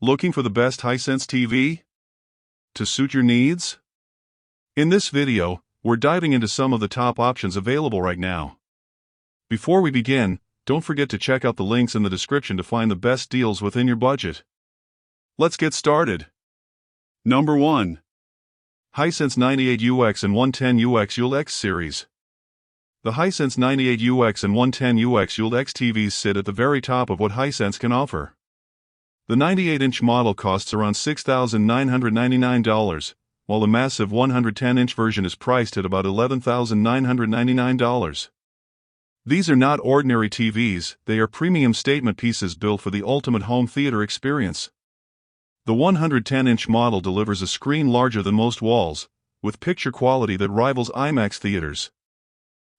Looking for the best Hisense TV to suit your needs? In this video, we're diving into some of the top options available right now. Before we begin, don't forget to check out the links in the description to find the best deals within your budget. Let's get started. Number 1. Hisense 98UX and 110UX ULED series. The Hisense 98UX and 110UX ULED TVs sit at the very top of what Hisense can offer. The 98-inch model costs around $6,999, while the massive 110-inch version is priced at about $11,999. These are not ordinary TVs, they are premium statement pieces built for the ultimate home theater experience. The 110-inch model delivers a screen larger than most walls, with picture quality that rivals IMAX theaters.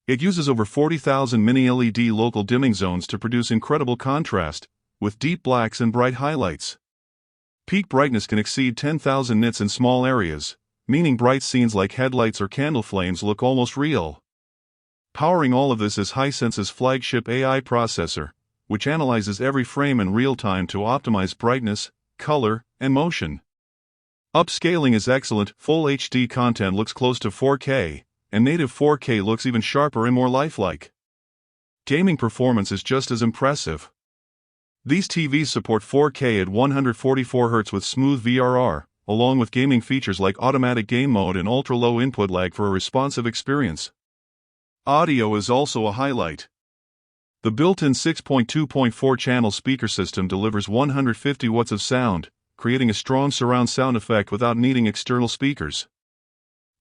It uses over 40,000 mini-LED local dimming zones to produce incredible contrast, with deep blacks and bright highlights. Peak brightness can exceed 10,000 nits in small areas, meaning bright scenes like headlights or candle flames look almost real. Powering all of this is Hisense's flagship AI processor, which analyzes every frame in real time to optimize brightness, color, and motion. Upscaling is excellent, full HD content looks close to 4K, and native 4K looks even sharper and more lifelike. Gaming performance is just as impressive. These TVs support 4K at 144 Hz with smooth VRR, along with gaming features like automatic game mode and ultra-low input lag for a responsive experience. Audio is also a highlight. The built-in 6.2.4 channel speaker system delivers 150 watts of sound, creating a strong surround sound effect without needing external speakers.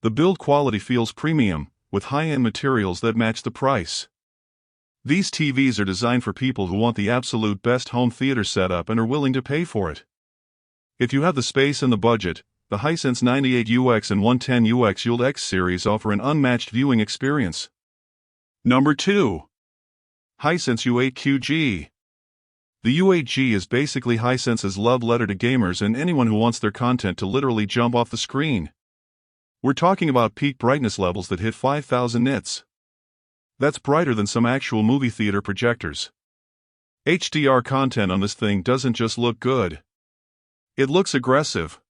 The build quality feels premium, with high-end materials that match the price. These TVs are designed for people who want the absolute best home theater setup and are willing to pay for it. If you have the space and the budget, the Hisense 98UX and 110UX ULED series offer an unmatched viewing experience. Number 2. Hisense U8QG. The U8G is basically Hisense's love letter to gamers and anyone who wants their content to literally jump off the screen. We're talking about peak brightness levels that hit 5,000 nits. That's brighter than some actual movie theater projectors. HDR content on this thing doesn't just look good. It looks aggressive.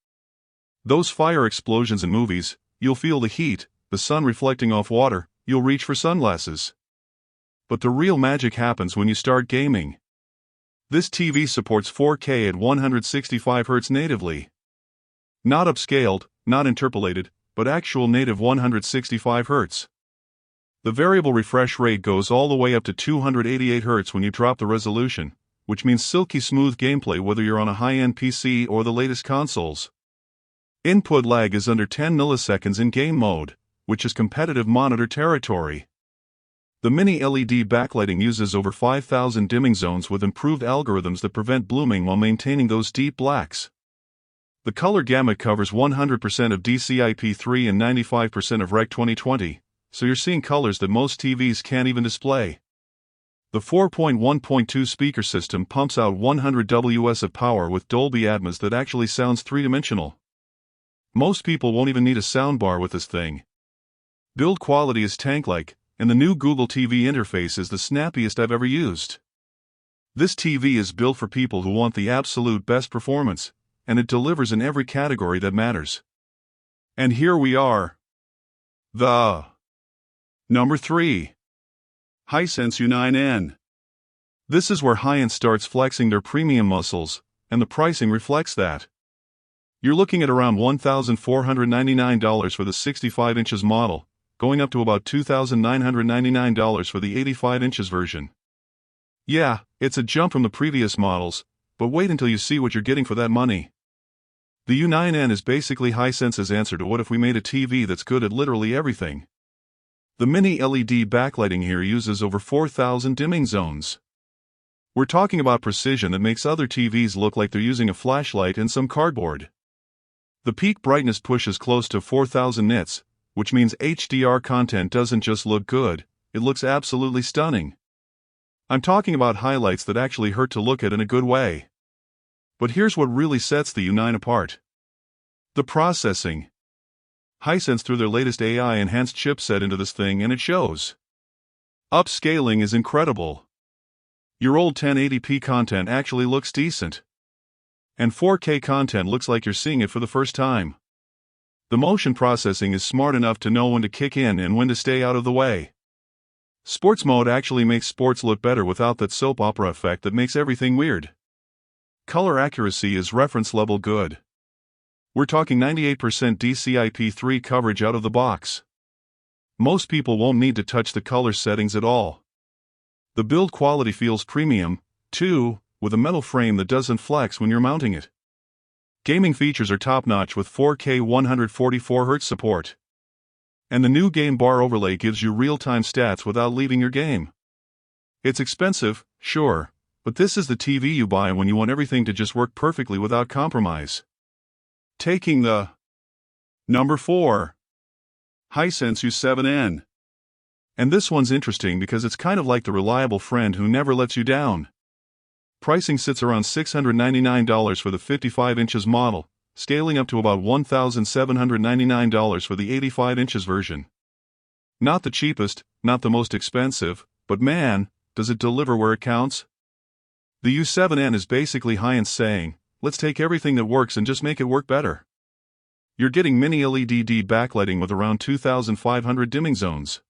Those fire explosions in movies, you'll feel the heat, the sun reflecting off water, you'll reach for sunglasses. But the real magic happens when you start gaming. This TV supports 4K at 165 Hz natively. Not upscaled, not interpolated, but actual native 165 Hz. The variable refresh rate goes all the way up to 288 Hz when you drop the resolution, which means silky smooth gameplay whether you're on a high-end PC or the latest consoles. Input lag is under 10 milliseconds in game mode, which is competitive monitor territory. The mini-LED backlighting uses over 5,000 dimming zones with improved algorithms that prevent blooming while maintaining those deep blacks. The color gamut covers 100% of DCI-P3 and 95% of Rec 2020. So you're seeing colors that most TVs can't even display. The 4.1.2 speaker system pumps out 100 Ws of power with Dolby Atmos that actually sounds three-dimensional. Most people won't even need a soundbar with this thing. Build quality is tank-like, and the new Google TV interface is the snappiest I've ever used. This TV is built for people who want the absolute best performance, and it delivers in every category that matters. And here we are. Number 3. Hisense U9N. This is where high-end starts flexing their premium muscles, and the pricing reflects that. You're looking at around $1,499 for the 65 inches model, going up to about $2,999 for the 85 inches version. Yeah, it's a jump from the previous models, but wait until you see what you're getting for that money. The U9N is basically Hisense's answer to what if we made a TV that's good at literally everything. The mini-LED backlighting here uses over 4,000 dimming zones. We're talking about precision that makes other TVs look like they're using a flashlight and some cardboard. The peak brightness pushes close to 4,000 nits, which means HDR content doesn't just look good, it looks absolutely stunning. I'm talking about highlights that actually hurt to look at in a good way. But here's what really sets the U9 apart. The processing. Hisense threw their latest AI-enhanced chipset into this thing and it shows. Upscaling is incredible. Your old 1080p content actually looks decent. And 4K content looks like you're seeing it for the first time. The motion processing is smart enough to know when to kick in and when to stay out of the way. Sports mode actually makes sports look better without that soap opera effect that makes everything weird. Color accuracy is reference level good. We're talking 98% DCI-P3 coverage out of the box. Most people won't need to touch the color settings at all. The build quality feels premium, too, with a metal frame that doesn't flex when you're mounting it. Gaming features are top-notch with 4K 144Hz support. And the new game bar overlay gives you real-time stats without leaving your game. It's expensive, sure, but this is the TV you buy when you want everything to just work perfectly without compromise. Taking the number 4. Hisense U7N. And this one's interesting because it's kind of like the reliable friend who never lets you down. Pricing sits around $699 for the 55 inches model, scaling up to about $1,799 for the 85 inches version. Not the cheapest, not the most expensive, but man, does it deliver where it counts? The U7N is basically Hisense saying, let's take everything that works and just make it work better. You're getting mini LED backlighting with around 2,500 dimming zones.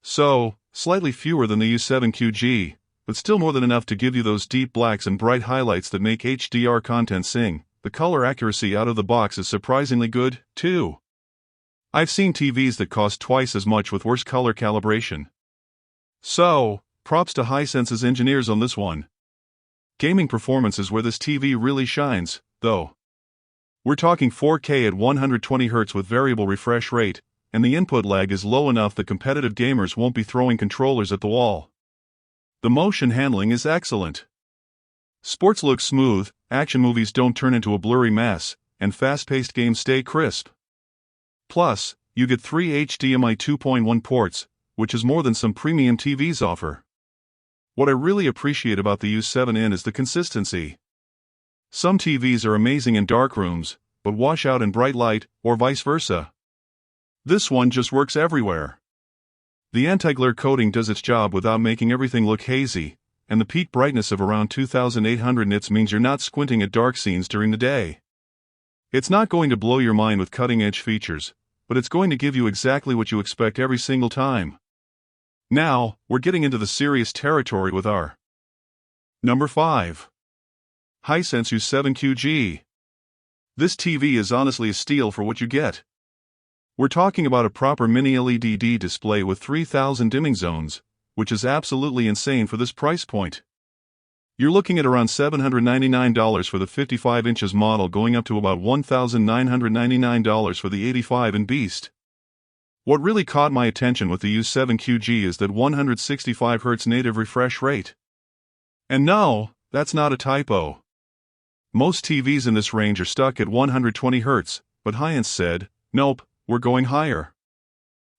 So, slightly fewer than the U7QG, but still more than enough to give you those deep blacks and bright highlights that make HDR content sing. The color accuracy out of the box is surprisingly good, too. I've seen TVs that cost twice as much with worse color calibration. So, props to Hisense's engineers on this one. Gaming performance is where this TV really shines, though. We're talking 4K at 120Hz with variable refresh rate, and the input lag is low enough that competitive gamers won't be throwing controllers at the wall. The motion handling is excellent. Sports look smooth, action movies don't turn into a blurry mess, and fast-paced games stay crisp. Plus, you get 3 HDMI 2.1 ports, which is more than some premium TVs offer. What I really appreciate about the U7N is the consistency. Some TVs are amazing in dark rooms, but wash out in bright light, or vice versa. This one just works everywhere. The anti-glare coating does its job without making everything look hazy, and the peak brightness of around 2,800 nits means you're not squinting at dark scenes during the day. It's not going to blow your mind with cutting-edge features, but it's going to give you exactly what you expect every single time. Now, we're getting into the serious territory with our number 5. Hisense U7QG. This TV is honestly a steal for what you get. We're talking about a proper mini LED display with 3,000 dimming zones, which is absolutely insane for this price point. You're looking at around $799 for the 55 inches model, going up to about $1,999 for the 85 and beast. What really caught my attention with the U7QG is that 165Hz native refresh rate. And no, that's not a typo. Most TVs in this range are stuck at 120Hz, but Hisense said, nope, we're going higher.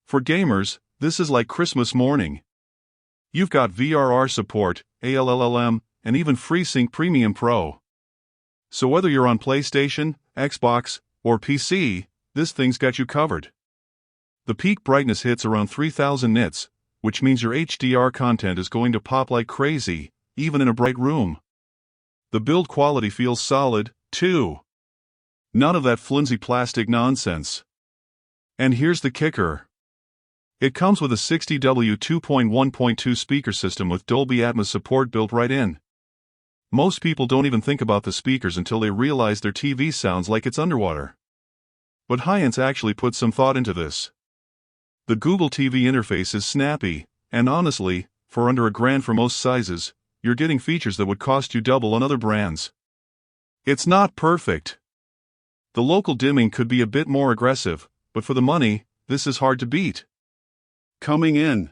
For gamers, this is like Christmas morning. You've got VRR support, ALLM, and even FreeSync Premium Pro. So whether you're on PlayStation, Xbox, or PC, this thing's got you covered. The peak brightness hits around 3,000 nits, which means your HDR content is going to pop like crazy, even in a bright room. The build quality feels solid, too. None of that flimsy plastic nonsense. And here's the kicker. It comes with a 60W 2.1.2 speaker system with Dolby Atmos support built right in. Most people don't even think about the speakers until they realize their TV sounds like it's underwater. But Hisense actually put some thought into this. The Google TV interface is snappy, and honestly, for under $1,000 for most sizes, you're getting features that would cost you double on other brands. It's not perfect. The local dimming could be a bit more aggressive, but for the money, this is hard to beat. Coming in